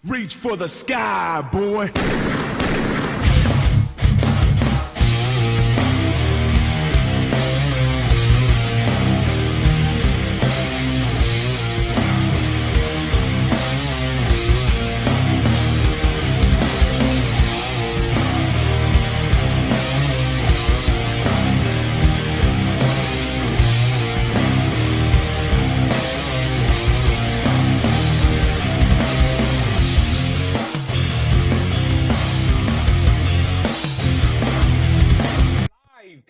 Reach for the sky, boy.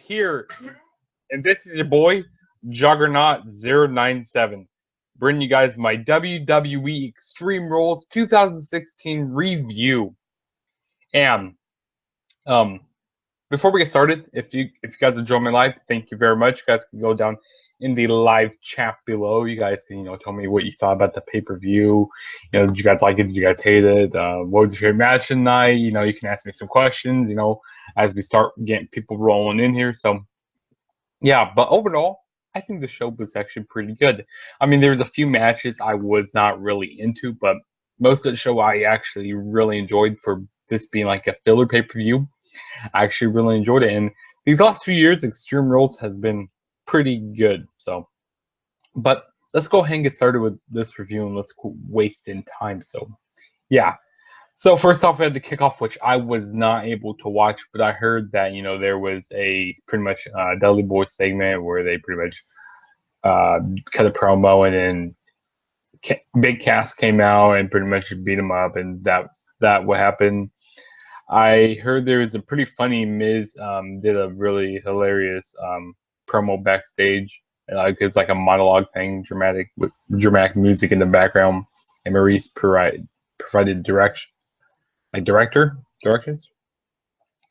Here, and this is your boy Juggernaut097, bringing you guys my WWE Extreme Rules 2016 review. And before we get started, if you guys enjoy my live, thank you very much. You guys can go down in the live chat below. You guys can tell me what you thought about the pay-per-view. Did you guys like it? Did you guys hate it? What was your favorite match tonight? You can ask me some questions. As we start getting people rolling in here. So yeah, but overall, I think the show was actually pretty good. I mean, there was a few matches I was not really into, but most of the show I actually really enjoyed for this being like a filler pay-per-view. I actually really enjoyed it. And these last few years, Extreme Rules has been pretty good. So, but let's go ahead and get started with this review and let's quit wasting time. So, yeah. So first off, I had the kickoff, which I was not able to watch, but I heard that there was a pretty much Dudley Boy segment where they pretty much cut a promo, and then Big Cass came out and pretty much beat him up, and that's what happened. I heard there was a pretty funny Miz did a really hilarious promo backstage. It was like a monologue thing, dramatic with dramatic music in the background, and Maurice provided directions.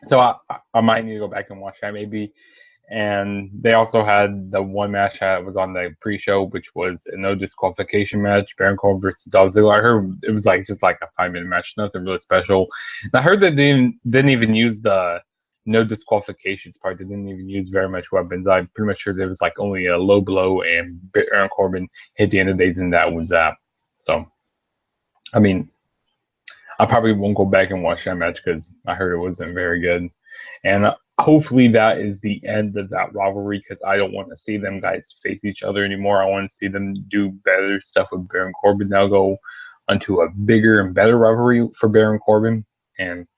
So I might need to go back and watch that maybe. And they also had the one match that was on the pre-show, which was a no disqualification match, Baron Corbin versus Dolph Ziggler. I heard it was just like a 5-minute match, nothing really special. And I heard that they didn't even use the no disqualifications part. They didn't even use very much weapons. I'm pretty much sure there was like only a low blow, and Baron Corbin hit the end of the days, and that was that. So, I mean, I probably won't go back and watch that match because I heard it wasn't very good. And hopefully that is the end of that rivalry, because I don't want to see them guys face each other anymore. I want to see them do better stuff with Baron Corbin. Now go onto a bigger and better rivalry for Baron Corbin. And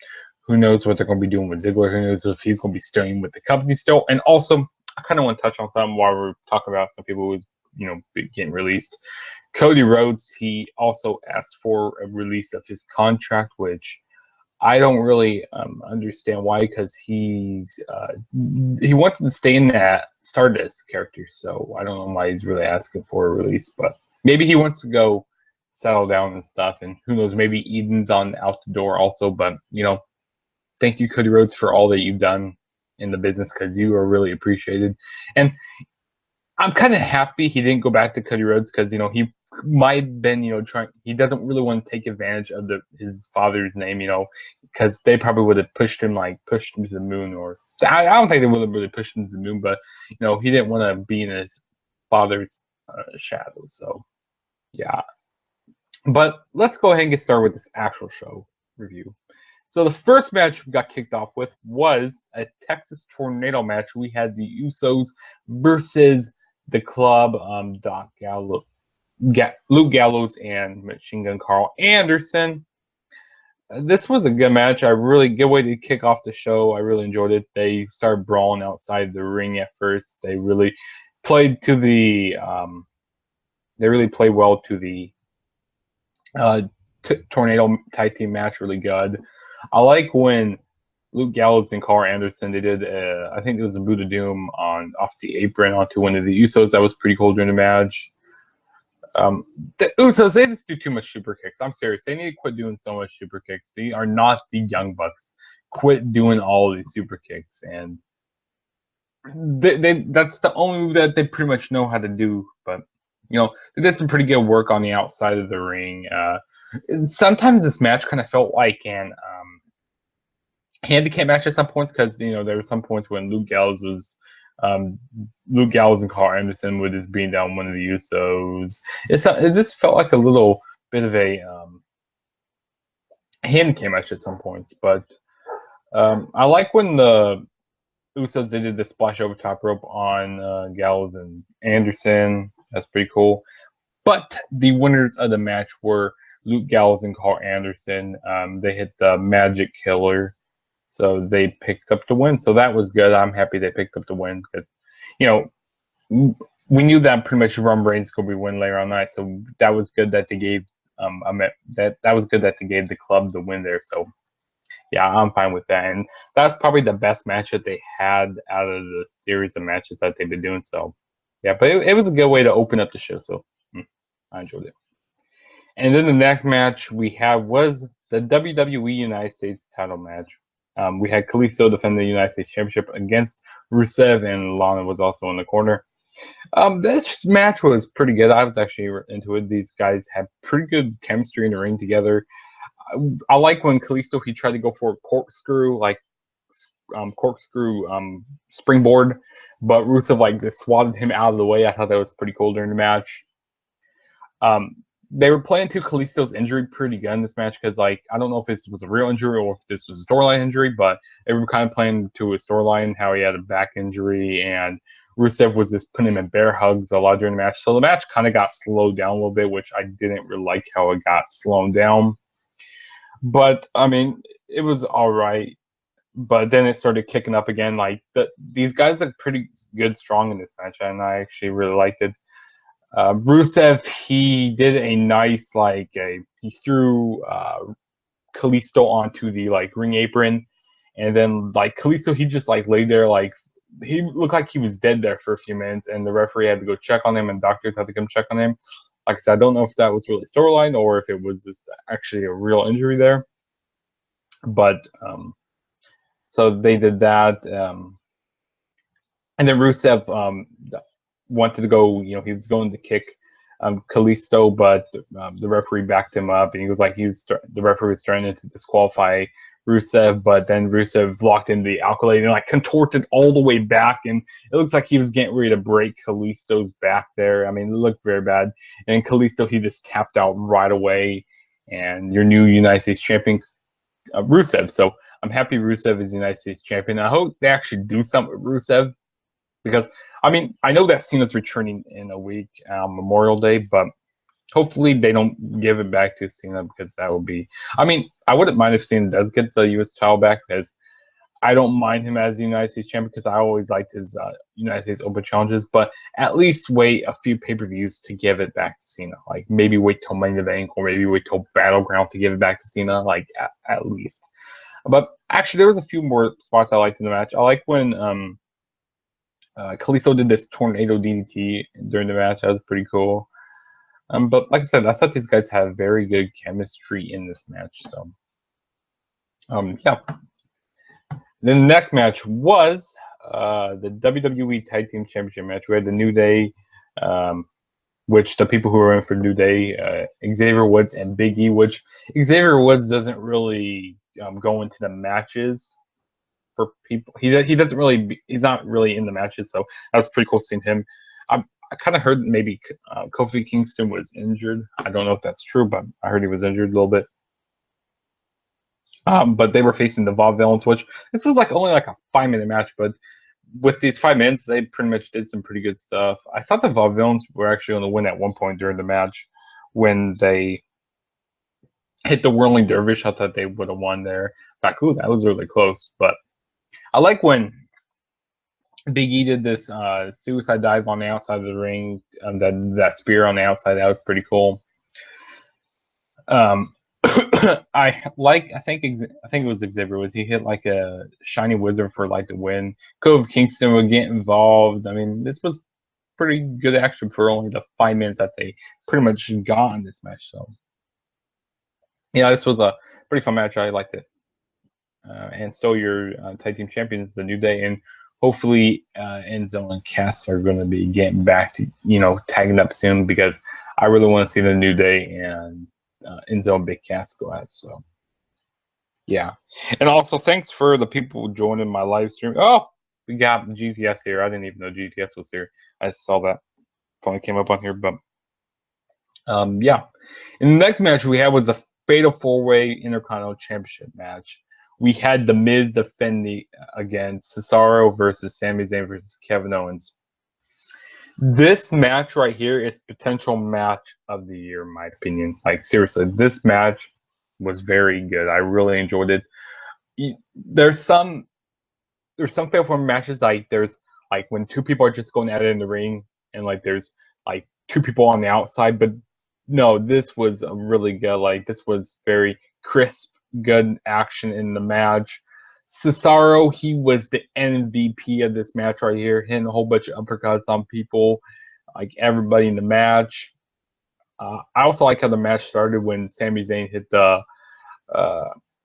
who knows what they're going to be doing with Ziggler. Who knows if he's going to be staying with the company still. And also, I kind of want to touch on something while we're talking about some people who's getting released. Cody Rhodes, he also asked for a release of his contract, which I don't really understand why, because he wanted to stay in that Stardust character, so I don't know why he's really asking for a release, but maybe he wants to go settle down and stuff, and who knows, maybe Eden's out the door also, but thank you, Cody Rhodes, for all that you've done in the business, because you are really appreciated. And I'm kind of happy he didn't go back to Cody Rhodes, because he might have been trying. He doesn't really want to take advantage of his father's name, because they probably would have pushed him to the moon, or I don't think they would have really pushed him to the moon, but he didn't want to be in his father's shadow. So yeah, but let's go ahead and get started with this actual show review. So the first match we got kicked off with was a Texas Tornado match. We had the Usos versus the Club, Luke Gallows and Machine Gun Carl Anderson. This was a good match. A really good way to kick off the show. I really enjoyed it. They started brawling outside the ring at first. They really played to the. They really played well to the Tornado tag team match. Really good. I like when Luke Gallows and Carl Anderson, they did, I think it was a boot of doom off the apron onto one of the Usos. That was pretty cool during the match. The Usos, they just do too much super kicks. I'm serious. They need to quit doing so much super kicks. They are not the Young Bucks. Quit doing all of these super kicks. And that's the only that they pretty much know how to do. But, they did some pretty good work on the outside of the ring. Sometimes this match kind of felt like an handicap match at some points, because there were some points when Luke Gallows and Carl Anderson were just beating down one of the Usos. It just felt like a little bit of a handicap match at some points. But I like when the Usos they did the splash over top rope on Gallows and Anderson. That's pretty cool. But the winners of the match were Luke Gallows and Carl Anderson. They hit the Magic Killer, so they picked up the win. So that was good. I'm happy they picked up the win because, you know, we knew that pretty much Roman Reigns could be win later on night. So that was good that they gave that was good that they gave the club the win there. So yeah, I'm fine with that. And that's probably the best match that they had out of the series of matches that they've been doing. So yeah, but it was a good way to open up the show. So I enjoyed it. And then the next match we had was the WWE United States title match. We had Kalisto defend the United States Championship against Rusev, and Lana was also in the corner. This match was pretty good. I was actually into it. These guys had pretty good chemistry in the ring together. I like when Kalisto he tried to go for a corkscrew, like springboard, but Rusev like swatted him out of the way. I thought that was pretty cool during the match. They were playing to Kalisto's injury pretty good in this match because, like, I don't know if this was a real injury or if this was a storyline injury, but they were kind of playing to a storyline how he had a back injury and Rusev was just putting him in bear hugs a lot during the match. So the match kind of got slowed down a little bit, which I didn't really like how it got slowed down. But I mean, it was all right. But then it started kicking up again. Like these guys are pretty good, strong in this match, and I actually really liked it. Rusev, he did a nice he threw Kalisto onto the ring apron, and then Kalisto he just laid there he looked like he was dead there for a few minutes, and the referee had to go check on him, and doctors had to come check on him. Like I said, I don't know if that was really storyline or if it was just actually a real injury there. But so they did that, and then Rusev wanted to go. You know, he was going to kick Kalisto, but the referee backed him up, and he was like, the referee was starting to disqualify Rusev, but then Rusev locked in the accolade and contorted all the way back, and it looks like he was getting ready to break Kalisto's back there. I mean, it looked very bad, and Kalisto he just tapped out right away, and your new United States champion, Rusev. So I'm happy Rusev is United States champion. I hope they actually do something with Rusev because I mean I know that Cena's returning in a week, Memorial Day, but hopefully they don't give it back to Cena because that would be. I mean, I wouldn't mind if Cena does get the U.S. title back because I don't mind him as the United States champion because I always liked his United States Open challenges. But at least wait a few pay-per-views to give it back to Cena. Like maybe wait till Money in the Bank or maybe wait till Battleground to give it back to Cena. Like at least. But actually, there was a few more spots I liked in the match. I like when Kalisto did this tornado DDT during the match. That was pretty cool. But like I said, I thought these guys have very good chemistry in this match. So, yeah. Then the next match was the WWE Tag Team Championship match. We had the New Day, which the people who were in for New Day, Xavier Woods and Big E, which Xavier Woods doesn't really go into the matches for people. He doesn't really. He's not really in the matches, so that was pretty cool seeing him. I kind of heard maybe Kofi Kingston was injured. I don't know if that's true, but I heard he was injured a little bit. But they were facing the Vaudevillains, which this was only a 5-minute match, but with these 5 minutes, they pretty much did some pretty good stuff. I thought the Vaudevillains were actually going to win at one point during the match when they hit the Whirling Dervish. I thought they would have won there. Like, ooh, that was really close. But I like when Big E did this suicide dive on the outside of the ring, that spear on the outside. That was pretty cool. I think it was Xavier Woods. He hit a shiny wizard for the win. Kofi Kingston would get involved. I mean, this was pretty good action for only the 5 minutes that they pretty much got in this match. So yeah, this was a pretty fun match. I liked it. And still, your tag team champions, the New Day, and hopefully Enzo and Cass are going to be getting back to tagging up soon because I really want to see the New Day and Enzo and Big Cass go at. So yeah, and also thanks for the people joining my live stream. Oh, we got GTS here. I didn't even know GTS was here. I saw that finally came up on here, but yeah. And the next match we had was Fatal 4-Way Intercontinental Championship match. We had The Miz defending against Cesaro versus Sami Zayn versus Kevin Owens. This match right here is potential match of the year, in my opinion. Like, seriously, this match was very good. I really enjoyed it. There's some fatal 4 matches, like there's like when two people are just going at it in the ring, and like there's like two people on the outside, but no, this was really good. Like, this was very crisp, good action in the match. Cesaro, he was the MVP of this match right here, hitting a whole bunch of uppercuts on people, like everybody in the match. I also like how the match started when Sami Zayn hit the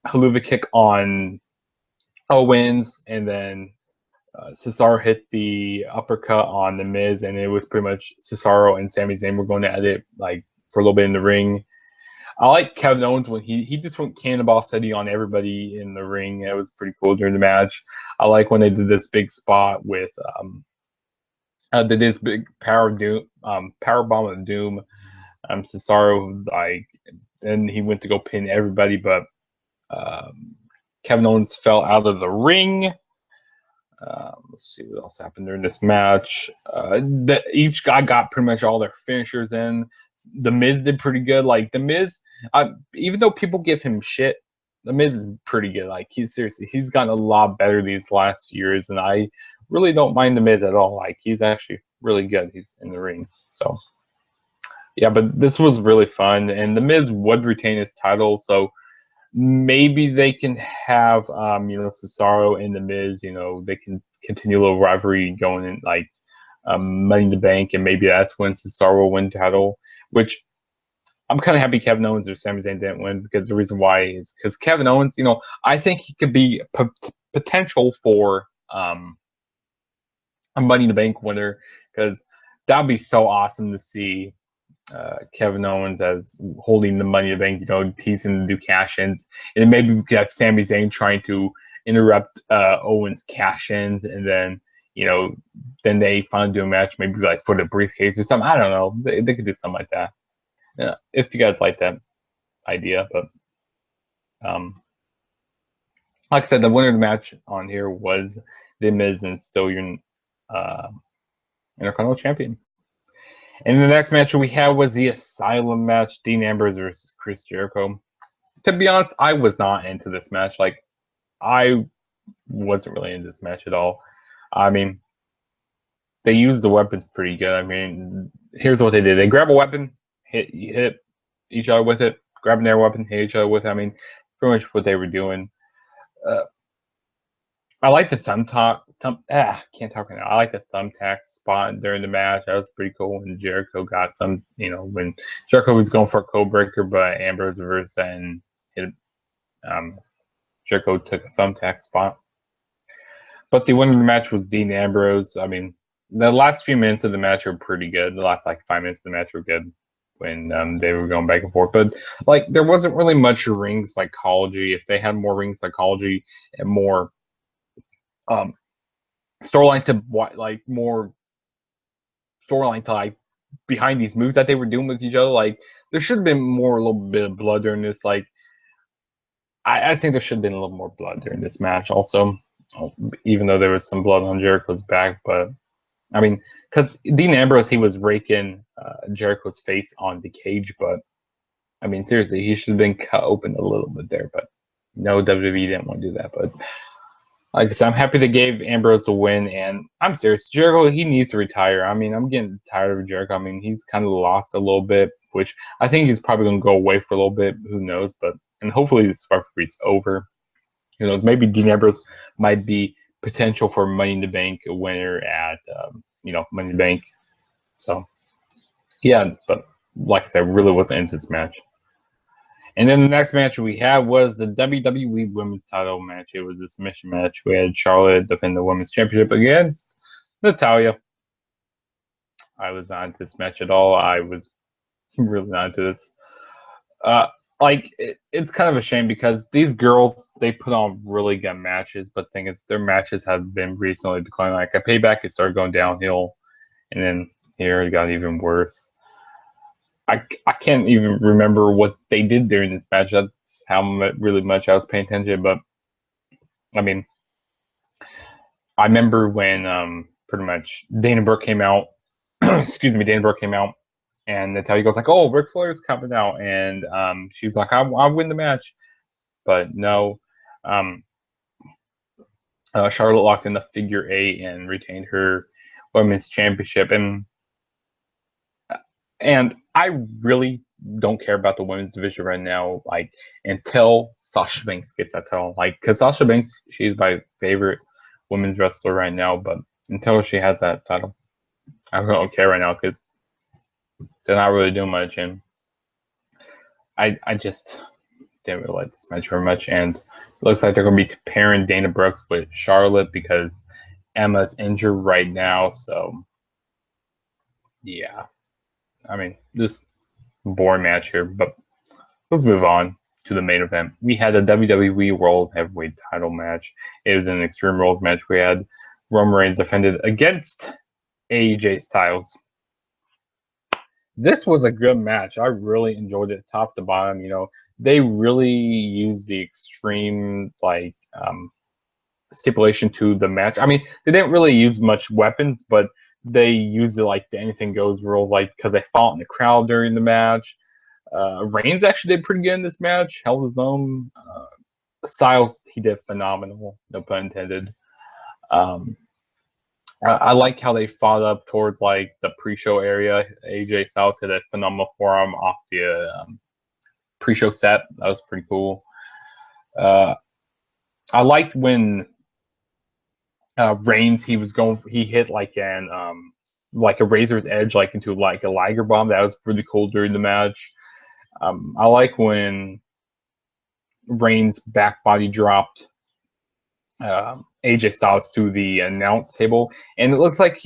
haluva kick on Owens, and then Cesaro hit the uppercut on The Miz, and it was pretty much Cesaro and Sami Zayn were going at it like for a little bit in the ring. I like Kevin Owens when he just went cannonball city on everybody in the ring. It was pretty cool during the match. I like when they did this big spot with did this big power bomb of doom. Cesaro, like, then he went to go pin everybody, but Kevin Owens fell out of the ring. Let's see what else happened during this match. Each guy got pretty much all their finishers in. The Miz did pretty good. Like, The Miz, even though people give him shit, The Miz is pretty good. Like, he's gotten a lot better these last years, and I really don't mind The Miz at all. Like, he's actually really good. He's in the ring. So, yeah, but this was really fun, and The Miz would retain his title, so maybe they can have Cesaro and The Miz, they can continue a little rivalry going in, like Money in the Bank, and maybe that's when Cesaro will win the title, which I'm kind of happy Kevin Owens or Sami Zayn didn't win, because the reason why is because Kevin Owens, I think he could be potential for a Money in the Bank winner, because that would be so awesome to see Kevin Owens as holding the Money in the Bank, teasing to do cash-ins, and maybe we could have Sami Zayn trying to interrupt Owens' cash-ins, and then then they finally do a match, maybe like for the briefcase or something. I don't know. They could do something like that. Yeah, if you guys like that idea, but like I said, the winner of the match on here was The Miz, and still your Intercontinental Champion. And the next match we had was the Asylum match, Dean Ambrose versus Chris Jericho. To be honest, I was not into this match. Like, I wasn't really into this match at all. I mean, they used the weapons pretty good. I mean, here's what they did. They grab a weapon, hit each other with it, grab another weapon, hit each other with it. I mean, pretty much what they were doing. I like the can't talk right now. I like the thumbtack spot during the match. That was pretty cool when Jericho got some, when Jericho was going for a code breaker, but Ambrose reversed that and hit Jericho took a thumbtack spot. But the winner of the match was Dean Ambrose. I mean, the last few minutes of the match were pretty good. The last 5 minutes of the match were good when they were going back and forth. But there wasn't really much ring psychology. If they had more ring psychology and more storyline to more storyline to behind these moves that they were doing with each other, there should have been a little bit of blood during this. I think there should have been a little more blood during this match also, even though there was some blood on Jericho's back. But I mean, because Dean Ambrose, he was raking Jericho's face on the cage, but I mean, seriously, he should have been cut open a little bit there, but no, WWE didn't want to do that. But like I said, I'm happy they gave Ambrose a win, and I'm serious. Jericho, he needs to retire. I mean, I'm getting tired of Jericho. I mean, he's kind of lost a little bit, which I think he's probably going to go away for a little bit. Who knows? And hopefully this rivalry's over. Who knows? Maybe Dean Ambrose might be potential for Money in the Bank winner at, Money in the Bank. So, yeah, but like I said, I really wasn't into this match. And then the next match we had was the WWE Women's Title match. It was a submission match. We had Charlotte defend the Women's Championship against Natalya. I was not into this match at all. I was really not into this. It's kind of a shame because these girls, they put on really good matches, but the thing is, their matches have been recently declining. Like, at Payback, it started going downhill, and then here it got even worse. I can't even remember what they did during this match. That's how really much I was paying attention. But I mean, I remember when pretty much Dana Brooke came out. Excuse me, Dana Brooke came out, and Natalya goes like, "Oh, Ric Flair's coming out," and she's like, "I'll win the match," but no. Charlotte locked in the figure 8 and retained her women's championship, and I really don't care about the women's division right now, like until Sasha Banks gets that title, like because Sasha Banks, she's my favorite women's wrestler right now, but until she has that title, I don't care right now because they're not really doing much, and I just didn't really like this match very much, and it looks like they're going to be pairing Dana Brooks with Charlotte because Emma's injured right now, so yeah. I mean, this boring match here, but let's move on to the main event. We had a WWE World Heavyweight title match. It was an Extreme Rules match. We had Roman Reigns defended against AJ Styles. This was a good match. I really enjoyed it top to bottom. You know, they really used the extreme stipulation to the match. I mean, they didn't really use much weapons, but they used it like the anything goes rules, like because they fought in the crowd during the match. Reigns actually did pretty good in this match, held his own. Styles, he did phenomenal, no pun intended. I like how they fought up towards like the pre-show area. AJ Styles hit a phenomenal forearm off the pre-show set. That was pretty cool. I liked when Reigns he hit like a razor's edge like into like a Liger bomb. That was really cool during the match. I like when Reigns back body dropped AJ Styles to the announce table, and it looks like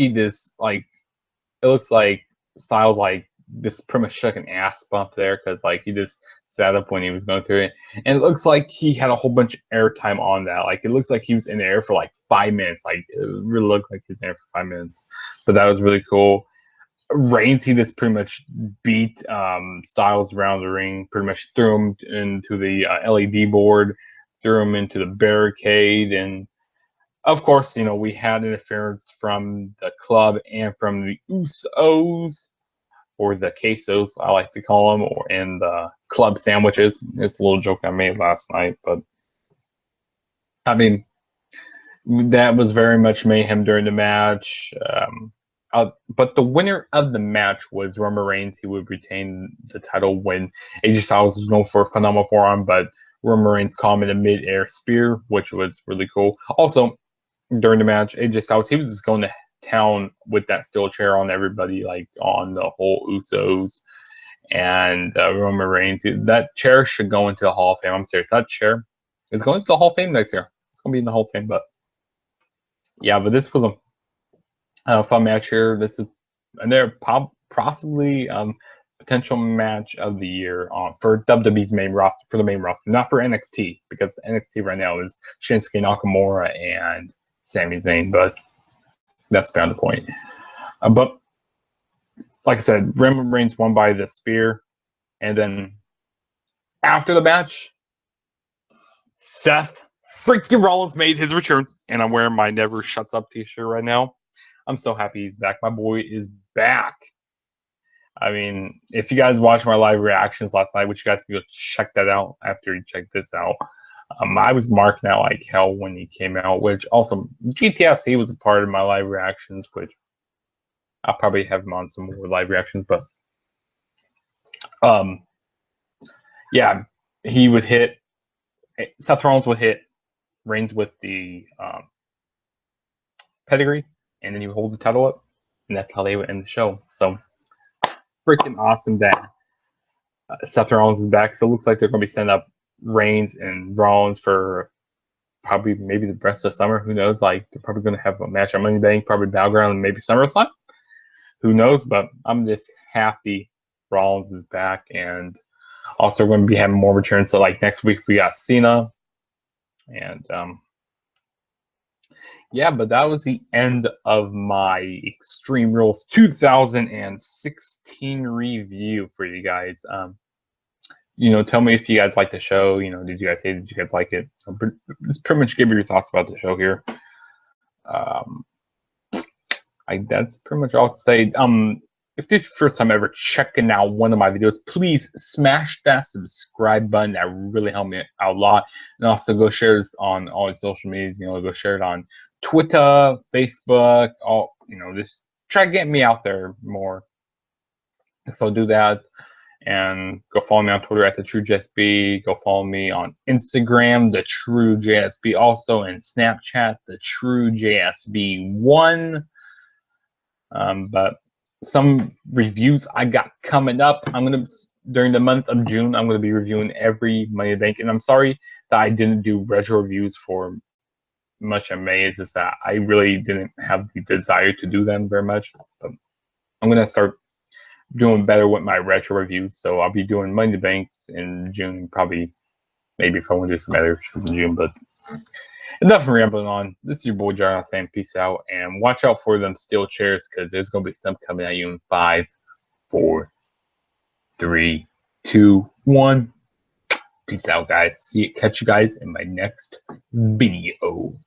Styles like this pretty much took an ass bump there because like he just sat up when he was going through it, and it looks like he had a whole bunch of air time on that. Like it looks like he was in the air for like 5 minutes. Like it really looked like he was in there for 5 minutes, but that was really cool. Reigns, he just pretty much beat Styles around the ring, pretty much threw him into the LED board, threw him into the barricade, and of course, you know, we had interference from the club and from the Usos, or the Quesos, I like to call them, and the club sandwiches. It's a little joke I made last night, but I mean, that was very much mayhem during the match. But the winner of the match was Roman Reigns. He would retain the title when AJ Styles was known for a phenomenal forearm, but Roman Reigns caught him in a mid-air spear, which was really cool. Also, during the match, AJ Styles, he was just going to town with that steel chair on everybody, like on the whole Usos and Roman Reigns. That chair should go into the Hall of Fame. I'm serious. That chair is going to the Hall of Fame next year. It's going to be in the Hall of Fame, but yeah, but this was a fun match here. This is another possibly potential match of the year for WWE's main roster, for the main roster, not for NXT, because NXT right now is Shinsuke Nakamura and Sami Zayn, but that's beyond the point. But like I said, Roman Reigns won by the spear, and then after the match, Seth freaking Rollins made his return, and I'm wearing my Never Shuts Up t-shirt right now. I'm so happy he's back. My boy is back. I mean, if you guys watched my live reactions last night, which you guys can go check that out after you check this out. I was marking out like hell when he came out, which also GTSC was a part of my live reactions, which I'll probably have him on some more live reactions, but yeah, he would hit, Seth Rollins would hit Reigns with the pedigree, and then he would hold the title up, and that's how they would end the show. So freaking awesome that Seth Rollins is back. So it looks like they're going to be setting up Reigns and Rollins for probably maybe the rest of the summer. Who knows? Like they're probably going to have a match at Money Bank, probably Battleground, and maybe SummerSlam. Who knows? But I'm just happy Rollins is back, and also going to be having more returns. So like next week we got Cena, and Yeah, but that was the end of my Extreme Rules 2016 review for you guys. Tell me if you guys like the show. Did you guys hate it? Did you guys like it? Just pretty much give me your thoughts about the show here. That's pretty much all to say. If this is your first time ever checking out one of my videos, please smash that subscribe button. That really helped me out a lot. And also go share this on all your social medias. Go share it on Twitter, Facebook, just try to get me out there more. So do that. And go follow me on Twitter at TheTrueJSB. Go follow me on Instagram, TheTrueJSB. Also in Snapchat, TheTrueJSB1. But some reviews I got coming up. During the month of June, I'm gonna be reviewing every Money in the Bank. And I'm sorry that I didn't do retro reviews for much of May. It's just that I really didn't have the desire to do them very much. But I'm gonna start doing better with my retro reviews. So I'll be doing Money in the Banks in June, maybe if I want to do some other shows in June, but enough rambling on. This is your boy Jarno saying peace out, and watch out for them steel chairs because there's gonna be some coming at you in 5, 4, 3, 2, 1. Peace out, guys. Catch you guys in my next video.